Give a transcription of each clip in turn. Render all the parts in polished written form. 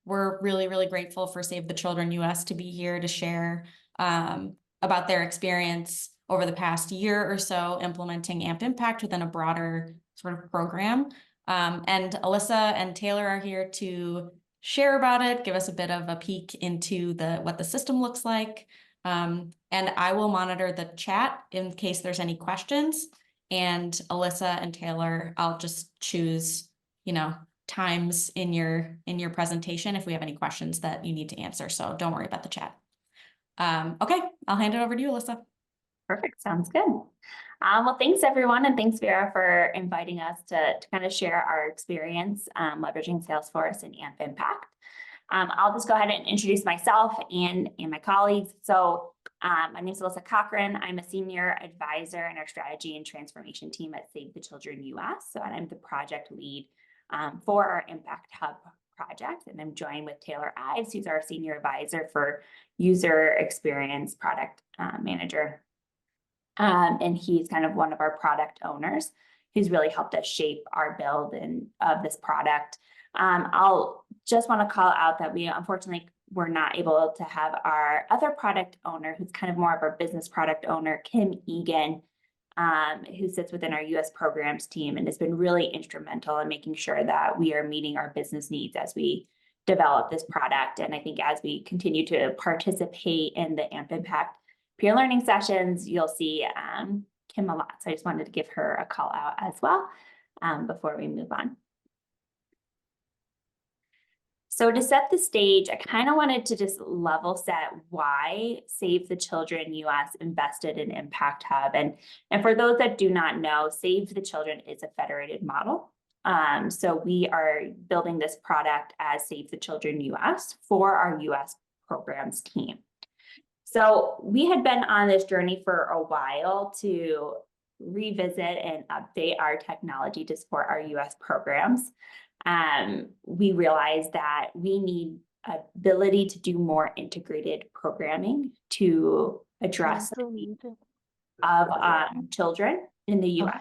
we're really, really grateful for Save the Children US to be here to share about their experience over the past year or so implementing AMP Impact within a broader sort of program. And Alyssa and Taylor are here to share about it, give us a bit of a peek into what the system looks like. And I will monitor the chat in case there's any questions. And Alyssa and Taylor, I'll just choose, times in your presentation if we have any questions that you need to answer. So don't worry about the chat. Okay, I'll hand it over to you, Alyssa. Perfect. Sounds good. Well, thanks everyone. And thanks Vera for inviting us to kind of share our experience leveraging Salesforce and AMP Impact. I'll just go ahead and introduce myself and my colleagues. So my name is Alyssa Cochran. I'm a senior advisor in our strategy and transformation team at Save the Children US. So I'm the project lead for our Impact Hub project. And I'm joined with Taylor Ives, who's our senior advisor for user experience product manager. And he's kind of one of our product owners who's really helped us shape our build of this product. I'll just want to call out that we unfortunately were not able to have our other product owner, who's kind of more of our business product owner, Kim Egan, who sits within our US programs team and has been really instrumental in making sure that we are meeting our business needs as we develop this product. And I think as we continue to participate in the AMP Impact peer learning sessions, you'll see Kim a lot. So I just wanted to give her a call out as well before we move on. So to set the stage, I kind of wanted to just level set why Save the Children US invested in Impact Hub. And for those that do not know, Save the Children is a federated model. So we are building this product as Save the Children US for our US programs team. So we had been on this journey for a while to revisit and update our technology to support our US programs. We realized that we need ability to do more integrated programming to address the needs of children in the US.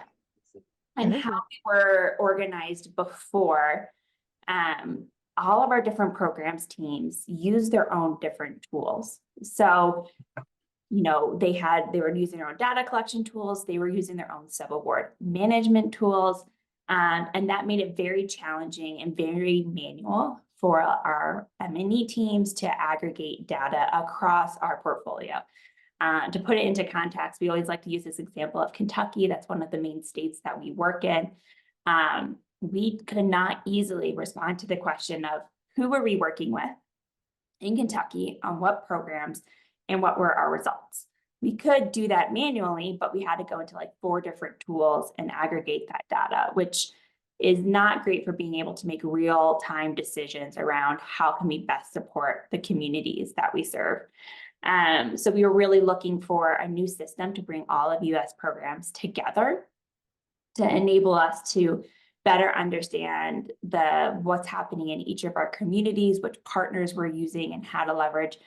And how we were organized before, all of our different programs teams use their own different tools. So, they were using their own data collection tools, they were using their own sub-award management tools, and that made it very challenging and very manual for our M&E teams to aggregate data across our portfolio. To put it into context, we always like to use this example of Kentucky. That's one of the main states that we work in. We could not easily respond to the question of who were we working with in Kentucky on what programs and what were our results. We could do that manually, but we had to go into like 4 different tools and aggregate that data, which is not great for being able to make real-time decisions around how can we best support the communities that we serve. So we were really looking for a new system to bring all of US programs together to enable us to better understand what's happening in each of our communities, which partners we're using, and how to leverage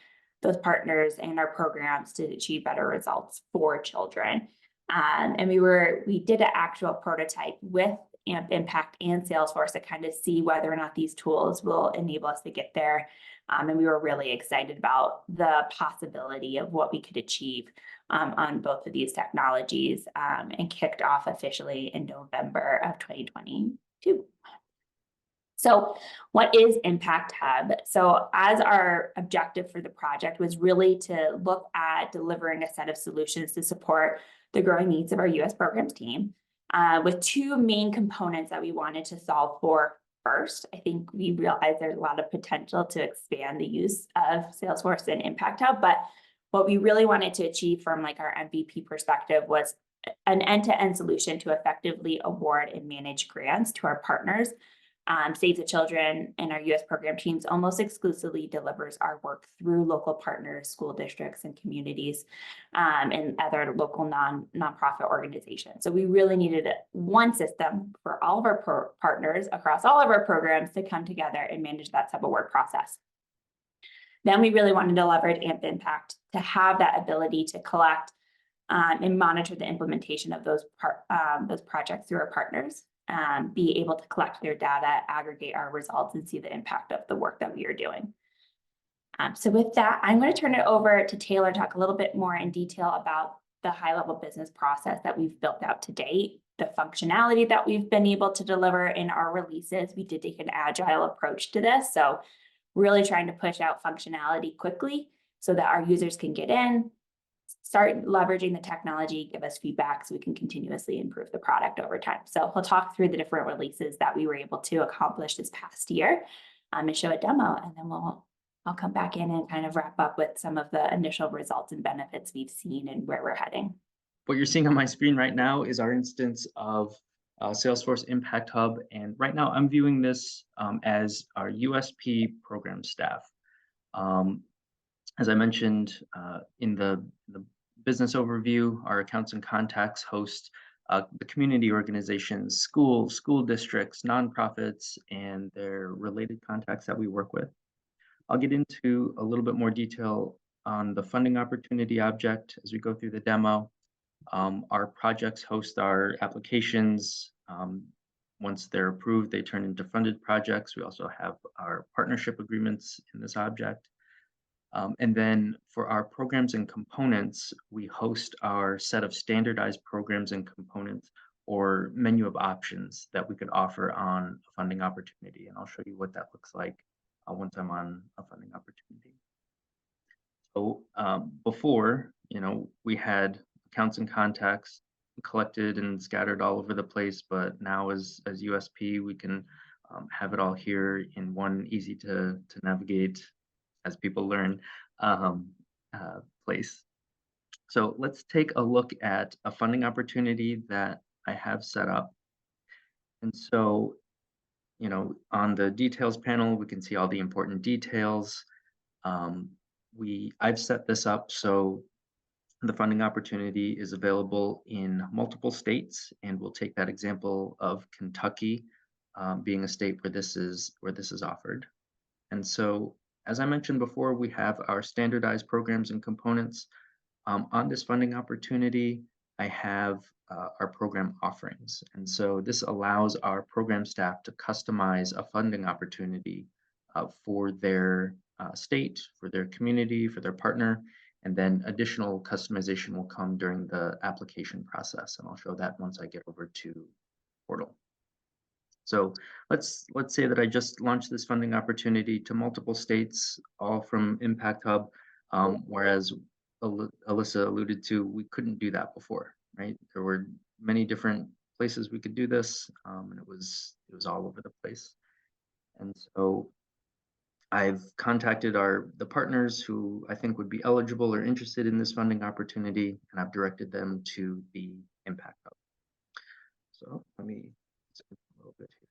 those partners and our programs to achieve better results for children. And we did an actual prototype with AMP Impact and Salesforce to kind of see whether or not these tools will enable us to get there. And we were really excited about the possibility of what we could achieve on both of these technologies, and kicked off officially in November of 2022. So what is Impact Hub? So as our objective for the project was really to look at delivering a set of solutions to support the growing needs of our US programs team, with 2 main components that we wanted to solve for. First, I think we realized there's a lot of potential to expand the use of Salesforce and Impact Hub, but what we really wanted to achieve from like our MVP perspective was an end-to-end solution to effectively award and manage grants to our partners. Save the Children and our US program teams almost exclusively delivers our work through local partners, school districts, and communities, and other local nonprofit organizations. So we really needed one system for all of our partners across all of our programs to come together and manage that sub-award process. Then we really wanted to leverage AMP Impact to have that ability to collect and monitor the implementation of those projects through our partners. be able to collect their data, aggregate our results, and see the impact of the work that we are doing. So with that, I'm going to turn it over to Taylor to talk a little bit more in detail about the high-level business process that we've built out to date, the functionality that we've been able to deliver in our releases. We did take an agile approach to this, so really trying to push out functionality quickly so that our users can get in, start leveraging the technology, give us feedback so we can continuously improve the product over time. So we'll talk through the different releases that we were able to accomplish this past year and show a demo, and then I'll come back in and kind of wrap up with some of the initial results and benefits we've seen and where we're heading. What you're seeing on my screen right now is our instance of Salesforce Impact Hub. And right now I'm viewing this as our USP program staff. As I mentioned in the business overview, our accounts and contacts host the community organizations, schools, school districts, nonprofits, and their related contacts that we work with. I'll get into a little bit more detail on the funding opportunity object as we go through the demo. Our projects host our applications. Once they're approved, they turn into funded projects. We also have our partnership agreements in this object. And then for our programs and components, we host our set of standardized programs and components or menu of options that we could offer on a funding opportunity. And I'll show you what that looks like once I'm on a funding opportunity. So before, we had accounts and contacts collected and scattered all over the place, but now as USP, we can have it all here in one easy to navigate as people learn place. So let's take a look at a funding opportunity that I have set up. And so, on the details panel, we can see all the important details. I've set this up so the funding opportunity is available in multiple states, and we'll take that example of Kentucky being a state where this is offered. And so, as I mentioned before, we have our standardized programs and components. On this funding opportunity, I have our program offerings. And so this allows our program staff to customize a funding opportunity for their state, for their community, for their partner, and then additional customization will come during the application process. And I'll show that once I get over to portal. So let's say that I just launched this funding opportunity to multiple states, all from Impact Hub, whereas Alyssa alluded to, we couldn't do that before, right? There were many different places we could do this, and it was all over the place. And so I've contacted the partners who I think would be eligible or interested in this funding opportunity, and I've directed them to the Impact Hub. So let me zoom a little bit here.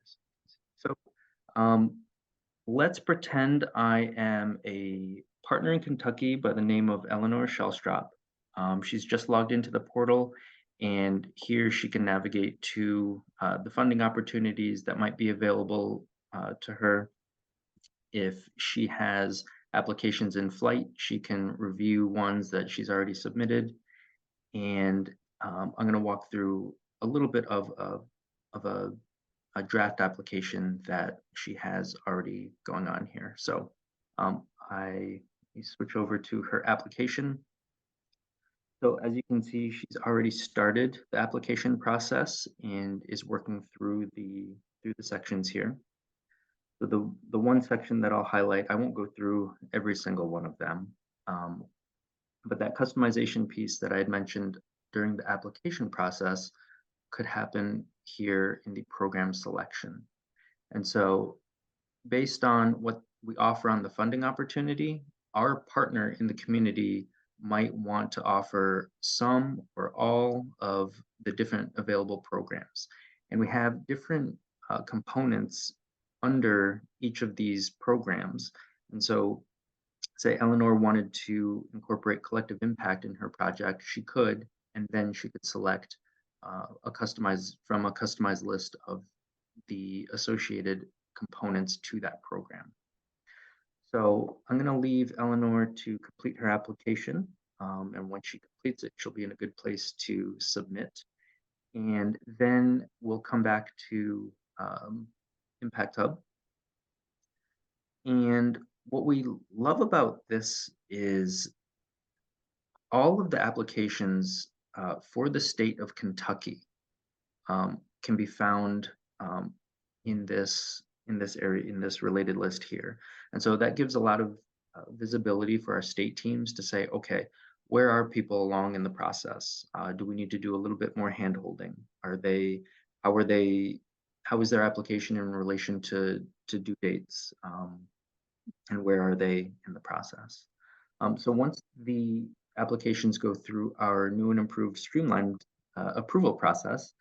So let's pretend I am a partner in Kentucky by the name of Eleanor Shellstrop. She's just logged into the portal, and here she can navigate to the funding opportunities that might be available to her. If she has applications in flight, she can review ones that she's already submitted. And I'm going to walk through a little bit of a draft application that she has already going on here. So I switch over to her application. So as you can see, she's already started the application process and is working through the sections here. So the one section that I'll highlight, I won't go through every single one of them, but that customization piece that I had mentioned during the application process could happen here in the program selection. And so based on what we offer on the funding opportunity, our partner in the community might want to offer some or all of the different available programs. And we have different components under each of these programs. And so say Eleanor wanted to incorporate collective impact in her project, she could, and then she could select a customized list of the associated components to that program. So I'm going to leave Eleanor to complete her application. And when she completes it, she'll be in a good place to submit. And then we'll come back to Impact Hub. And what we love about this is all of the applications for the state of Kentucky can be found in this area, in this related list here. And so that gives a lot of visibility for our state teams to say, okay, where are people along in the process? Do we need to do a little bit more hand holding? How are they, how is their application in relation to due dates? And where are they in the process? So once the applications go through our new and improved streamlined approval process,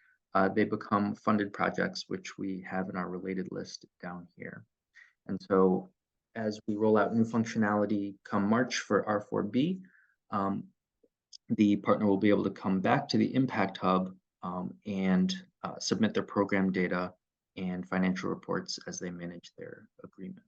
they become funded projects, which we have in our related list down here. And so as we roll out new functionality come March for R4B, the partner will be able to come back to the Impact Hub and submit their program data and financial reports as they manage their agreement.